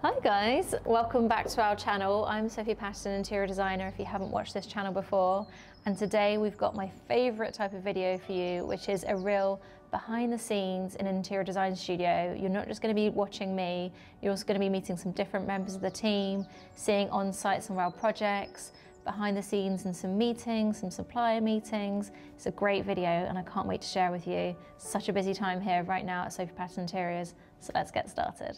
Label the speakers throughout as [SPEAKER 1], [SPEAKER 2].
[SPEAKER 1] Hi guys, welcome back to our channel. I'm Sophie Paterson Interior Designer if you haven't watched this channel before, and today we've got my favourite type of video for you, which is a real behind the scenes in an interior design studio. You're not just going to be watching me, you're also going to be meeting some different members of the team, seeing on site some of our projects, behind the scenes in some meetings, some supplier meetings. It's a great video and I can't wait to share with you. Such a busy time here right now at Sophie Paterson Interiors, so let's get started.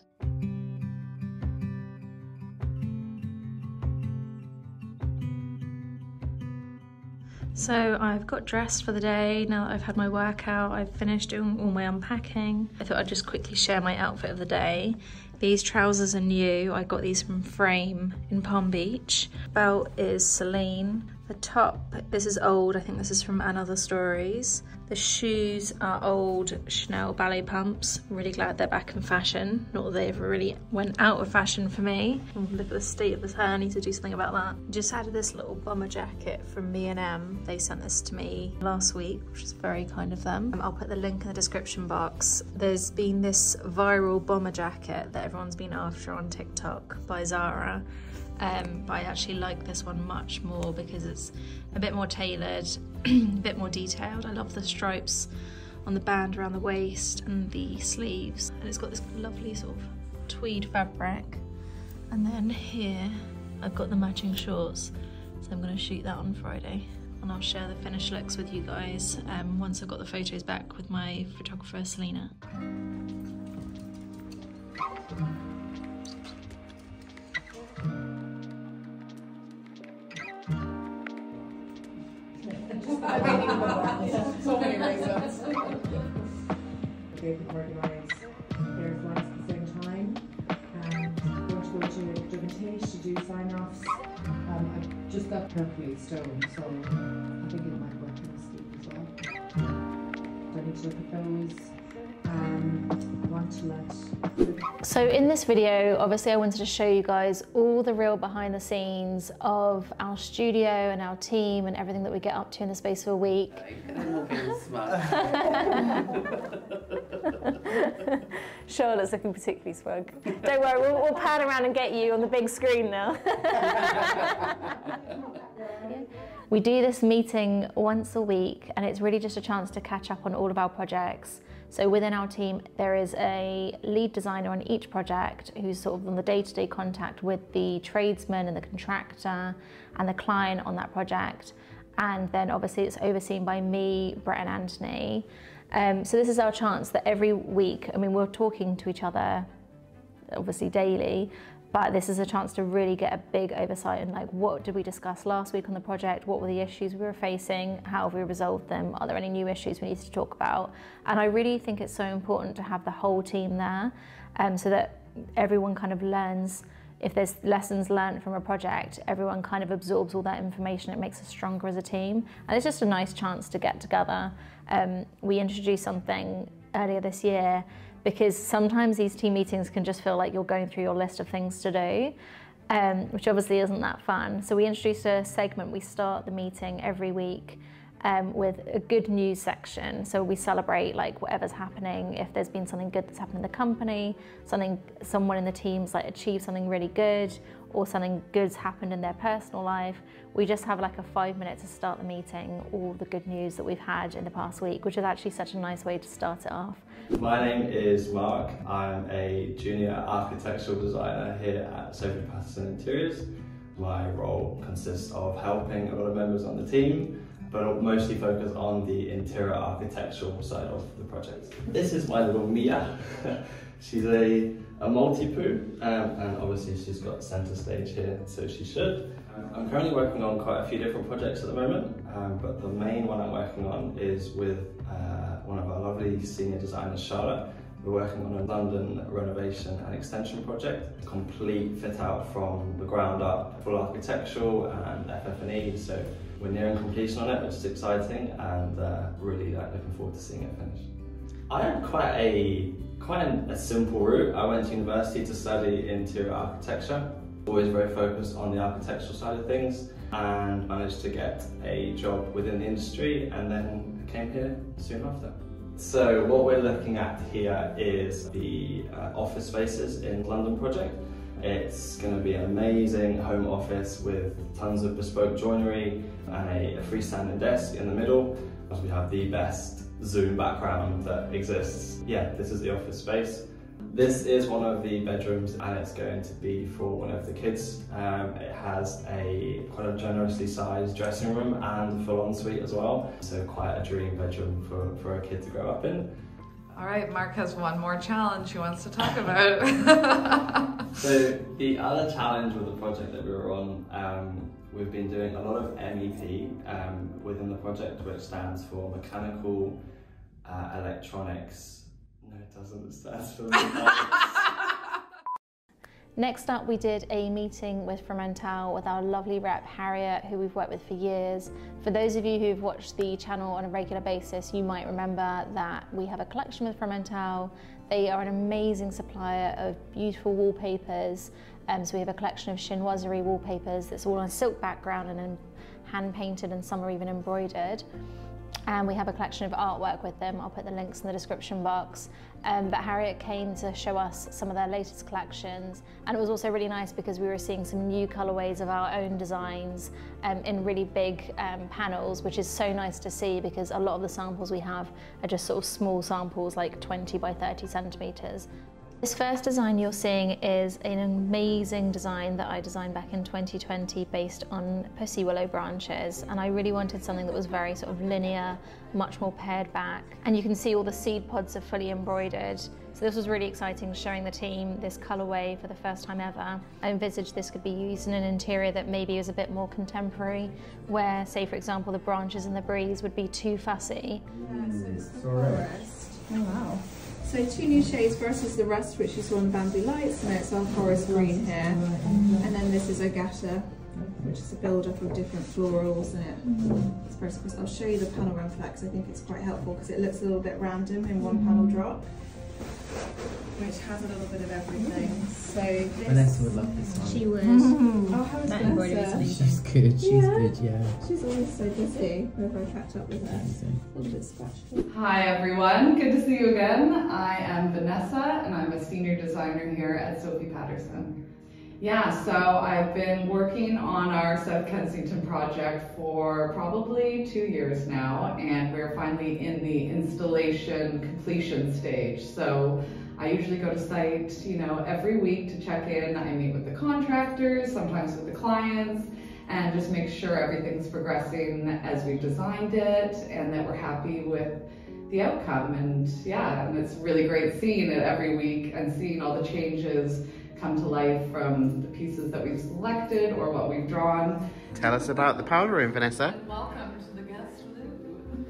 [SPEAKER 1] So I've got dressed for the day. Now that I've had my workout, I've finished doing all my unpacking. I thought I'd just quickly share my outfit of the day. These trousers are new. I got these from Frame in Palm Beach. Belt is Celine. The top, this is old. I think this is from And Other Stories. The shoes are old Chanel ballet pumps. I'm really glad they're back in fashion. Not that they ever really went out of fashion for me. Oh, look at the state of this hair, I need to do something about that. Just added this little bomber jacket from M&M. They sent this to me last week, which is very kind of them. I'll put the link in the description box. There's been this viral bomber jacket that everyone's been after on TikTok by Zara. But I actually like this one much more because it's a bit more tailored, a bit more detailed. I love the stripes on the band around the waist and the sleeves. And it's got this lovely sort of tweed fabric. And then here, I've got the matching shorts. So I'm gonna shoot that on Friday. And I'll share the finished looks with you guys once I've got the photos back with my photographer, Selena.
[SPEAKER 2] So many reasons. They could organise their flights at the same time, and going to go to Pimentel to do sign-offs. I just got perfectly stoned, so I think it might work in sleep as well. So I need to look at those. I want to let...
[SPEAKER 1] So in this video, obviously I wanted to show you guys all the real behind the scenes of our studio and our team and everything that we get up to in the space of a week. Charlotte's looking particularly smug. Don't worry, we'll pan around and get you on the big screen now. We do this meeting once a week and it's really just a chance to catch up on all of our projects. So within our team, there is a lead designer on each project who's sort of on the day-to-day contact with the tradesman and the contractor and the client on that project. And then obviously it's overseen by me, Brett and Anthony. So this is our chance that every week, I mean, we're talking to each other obviously daily, but this is a chance to really get a big oversight on like, what did we discuss last week on the project? What were the issues we were facing? How have we resolved them? Are there any new issues we need to talk about? And I really think it's so important to have the whole team there so that everyone kind of learns. If there's lessons learned from a project, everyone kind of absorbs all that information. It makes us stronger as a team. And it's just a nice chance to get together. We introduced something earlier this year because sometimes these team meetings can just feel like you're going through your list of things to do, which obviously isn't that fun. So we introduced a segment. We start the meeting every week with a good news section. So we celebrate like whatever's happening. If there's been something good that's happened in the company, someone in the team's like achieved something really good, or something good's happened in their personal life, we just have like a 5 minutes to start the meeting, all the good news that we've had in the past week, which is actually such a nice way to start it off.
[SPEAKER 3] My name is Mark. I'm a junior architectural designer here at Sophie Paterson Interiors. My role consists of helping a lot of members on the team, but I'll mostly focus on the interior architectural side of the project. This is my little Mia. She's a multi-poo, and obviously she's got centre stage here, so she should. I'm currently working on quite a few different projects at the moment, but the main one I'm working on is with one of our lovely senior designers, Charlotte. We're working on a London renovation and extension project, a complete fit out from the ground up, full architectural and FF&E, so we're nearing completion on it, which is exciting, and really looking forward to seeing it finished. I had quite a simple route. I went to university to study interior architecture, always very focused on the architectural side of things, and managed to get a job within the industry, and then came here soon after. So what we're looking at here is the office spaces in the London project. It's going to be an amazing home office with tons of bespoke joinery and a freestanding desk in the middle. We have the best Zoom background that exists. Yeah, this is the office space. This is one of the bedrooms and it's going to be for one of the kids. It has quite a generously sized dressing room and full ensuite as well. So quite a dream bedroom for a kid to grow up in.
[SPEAKER 4] All right, Mark has one more challenge he wants to talk about.
[SPEAKER 3] So the other challenge with the project that we were on, we've been doing a lot of MEP within the project, which stands for Mechanical Electronics. No, it doesn't. It stands for mechanics.
[SPEAKER 1] Next up, we did a meeting with Pimentel with our lovely rep Harriet, who we've worked with for years. For those of you who've watched the channel on a regular basis, you might remember that we have a collection with Pimentel. They are an amazing supplier of beautiful wallpapers. So we have a collection of chinoiserie wallpapers that's all on a silk background and then hand painted, and some are even embroidered. And we have a collection of artwork with them. I'll put the links in the description box. But Harriet came to show us some of their latest collections. And it was also really nice because we were seeing some new colorways of our own designs in really big panels, which is so nice to see because a lot of the samples we have are just sort of small samples, like 20 by 30 centimeters. This first design you're seeing is an amazing design that I designed back in 2020 based on pussy willow branches, and I really wanted something that was very sort of linear, much more pared back, and you can see all the seed pods are fully embroidered. So this was really exciting, showing the team this colourway for the first time ever. I envisaged this could be used in an interior that maybe was a bit more contemporary, where, say for example, the branches and the breeze would be too fussy.
[SPEAKER 5] Yeah, so it's the forest. Oh wow. So two new shades. First is the Rust, which is one Bamboo Lights, and it's our forest green here. And then this is Agata, which is a build-up of different florals in it. It's very special. I'll show you the panel run flex. I think it's quite helpful because it looks a little bit random in one panel drop, which has a little bit of everything. So this,
[SPEAKER 6] Vanessa would love this one.
[SPEAKER 7] She would.
[SPEAKER 5] oh, how is Vanessa?
[SPEAKER 6] She's good, she's good, yeah.
[SPEAKER 5] She's always so busy whenever I catch up with her. A little bit scratchy.
[SPEAKER 4] Hi everyone, good to see you again. I am Vanessa and I'm a senior designer here at Sophie Paterson. Yeah, so I've been working on our South Kensington project for probably 2 years now, and we're finally in the installation completion stage. So I usually go to site, every week to check in. I meet with the contractors, sometimes with the clients, and just make sure everything's progressing as we've designed it and that we're happy with the outcome. And yeah, and it's really great seeing it every week and seeing all the changes come to life from the pieces that we've selected or what we've drawn.
[SPEAKER 6] Tell us about the powder room, Vanessa.
[SPEAKER 4] And welcome to the guest room.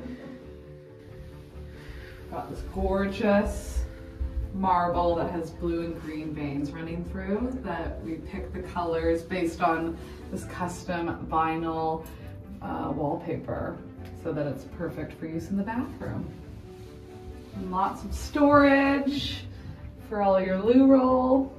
[SPEAKER 4] Got this gorgeous marble that has blue and green veins running through, that we pick the colors based on this custom vinyl wallpaper so that it's perfect for use in the bathroom. And lots of storage for all your loo roll.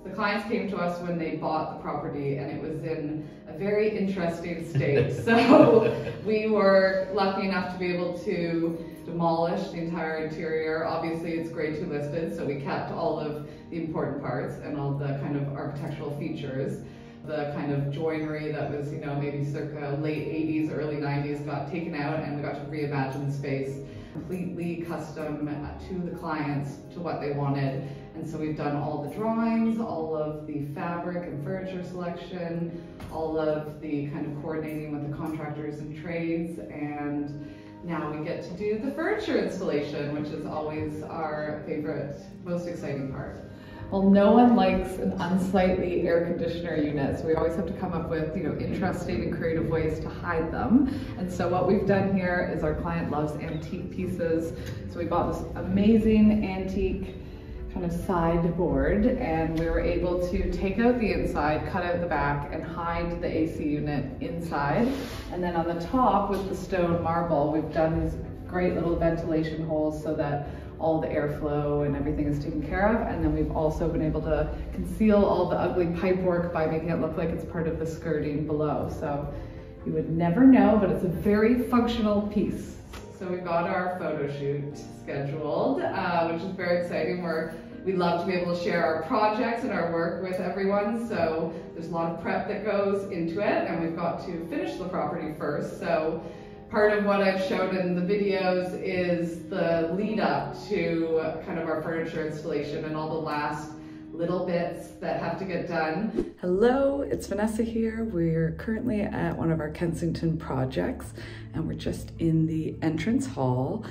[SPEAKER 4] The clients came to us when they bought the property and it was in a very interesting state. So we were lucky enough to be able to demolish the entire interior. Obviously it's grade 2 listed, so we kept all of the important parts and all the kind of architectural features. The kind of joinery that was, maybe circa late 80s, early 90s got taken out, and we got to reimagine the space completely custom to the clients, to what they wanted. And so we've done all the drawings, all of the fabric and furniture selection, all of the kind of coordinating with the contractors and trades, and now we get to do the furniture installation, which is always our favorite, most exciting part. Well, no one likes an unsightly air conditioner unit, so we always have to come up with, interesting and creative ways to hide them. And so what we've done here is our client loves antique pieces, so we bought this amazing antique kind of sideboard, and we were able to take out the inside, cut out the back, and hide the AC unit inside. And then on the top with the stone marble, we've done these great little ventilation holes so that all the airflow and everything is taken care of. And then we've also been able to conceal all the ugly pipework by making it look like it's part of the skirting below. So you would never know, but it's a very functional piece. So we've got our photo shoot scheduled, which is very exciting. We're We love to be able to share our projects and our work with everyone, so there's a lot of prep that goes into it, and we've got to finish the property first. So part of what I've showed in the videos is the lead up to kind of our furniture installation and all the last little bits that have to get done.
[SPEAKER 7] Hello, it's Vanessa here. We're currently at one of our Kensington projects and we're just in the entrance hall.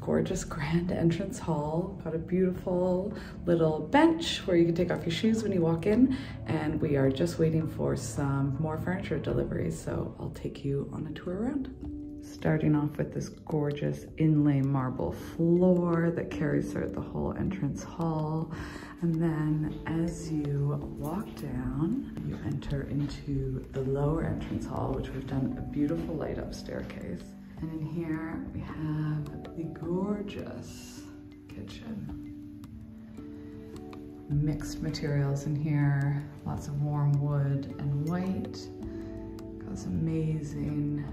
[SPEAKER 7] Gorgeous grand entrance hall. Got a beautiful little bench where you can take off your shoes when you walk in, and we are just waiting for some more furniture deliveries, so I'll take you on a tour around. Starting off with this gorgeous inlay marble floor that carries throughout the whole entrance hall. And then as you walk down, you enter into the lower entrance hall, which we've done a beautiful light up staircase. And in here we have the gorgeous kitchen. Mixed materials in here, lots of warm wood and white. Got this amazing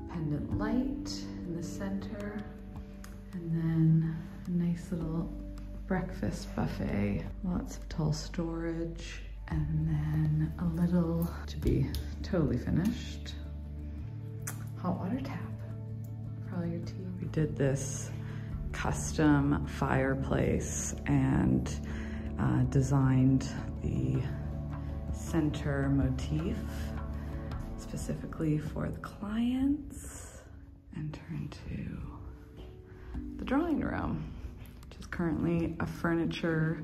[SPEAKER 7] pendant light in the center, and then a nice little breakfast buffet, lots of tall storage, and then a little, to be totally finished, hot water tap for all your tea. We did this custom fireplace and designed the center motif specifically for the clients. Enter into the drawing room, which is currently a furniture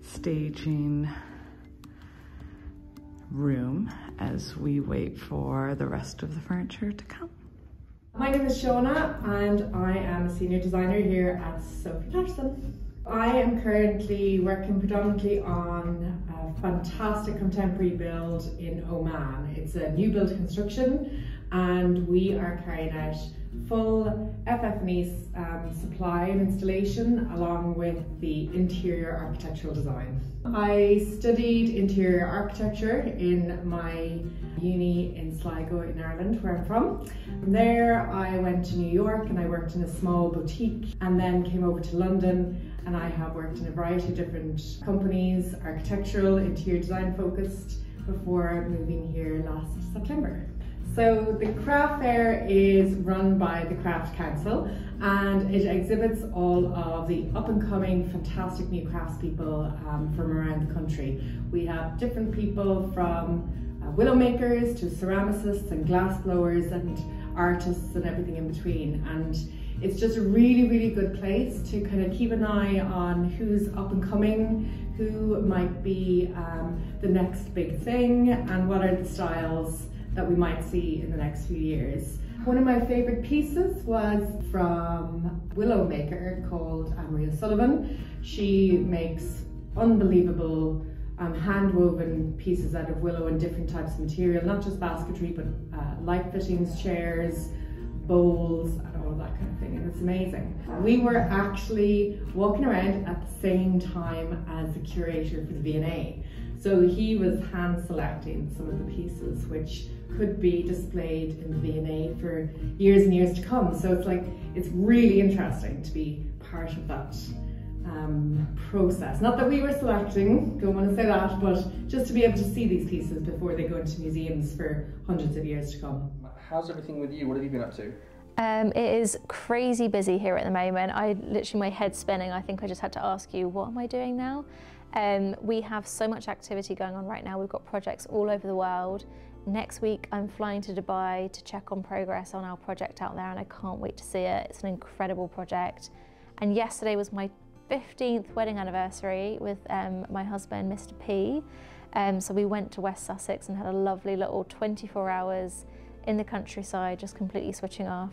[SPEAKER 7] staging room as we wait for the rest of the furniture to come.
[SPEAKER 2] My name is Shauna and I am a senior designer here at Sophie Paterson. I am currently working predominantly on a fantastic contemporary build in Oman. It's a new build construction and we are carrying out full FF&E supply and installation along with the interior architectural design. I studied interior architecture in my uni in Sligo in Ireland, where I'm from. From there I went to New York and I worked in a small boutique, and then came over to London, and I have worked in a variety of different companies, architectural, interior design focused, before moving here last September. So the craft fair is run by the Craft Council and it exhibits all of the up-and-coming fantastic new craftspeople from around the country. We have different people from willow makers to ceramicists and glass blowers and artists and everything in between, and it's just a really, really good place to kind of keep an eye on who's up and coming, who might be the next big thing, and what are the styles that we might see in the next few years. One of my favorite pieces was from willow maker called Maria Sullivan. She makes unbelievable hand-woven pieces out of willow and different types of material, not just basketry, but light fittings, chairs, bowls, and all that kind of thing, and it's amazing. We were actually walking around at the same time as the curator for the V&A. So he was hand selecting some of the pieces which could be displayed in the V&A for years and years to come. So it's really interesting to be part of that process. Not that we were selecting, don't want to say that, but just to be able to see these pieces before they go into museums for hundreds of years to come.
[SPEAKER 8] How's everything with you? What have you been up to?
[SPEAKER 1] It is crazy busy here at the moment. My head's spinning. I think I just had to ask you, what am I doing now? We have so much activity going on right now. We've got projects all over the world. Next week I'm flying to Dubai to check on progress on our project out there, and I can't wait to see it. It's an incredible project. And yesterday was my 15th wedding anniversary with my husband, Mr. P. So we went to West Sussex and had a lovely little 24 hours in the countryside, just completely switching off.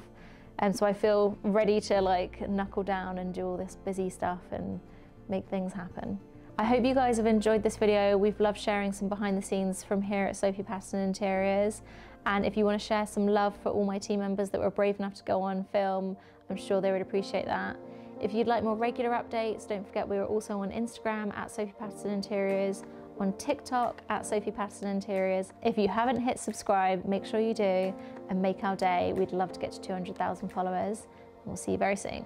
[SPEAKER 1] So I feel ready to knuckle down and do all this busy stuff and make things happen. I hope you guys have enjoyed this video. We've loved sharing some behind the scenes from here at Sophie Paterson Interiors. And if you want to share some love for all my team members that were brave enough to go on film, I'm sure they would appreciate that. If you'd like more regular updates, don't forget we are also on Instagram at Sophie Paterson Interiors, on TikTok at Sophie Paterson Interiors. If you haven't hit subscribe, make sure you do and make our day. We'd love to get to 200,000 followers. We'll see you very soon.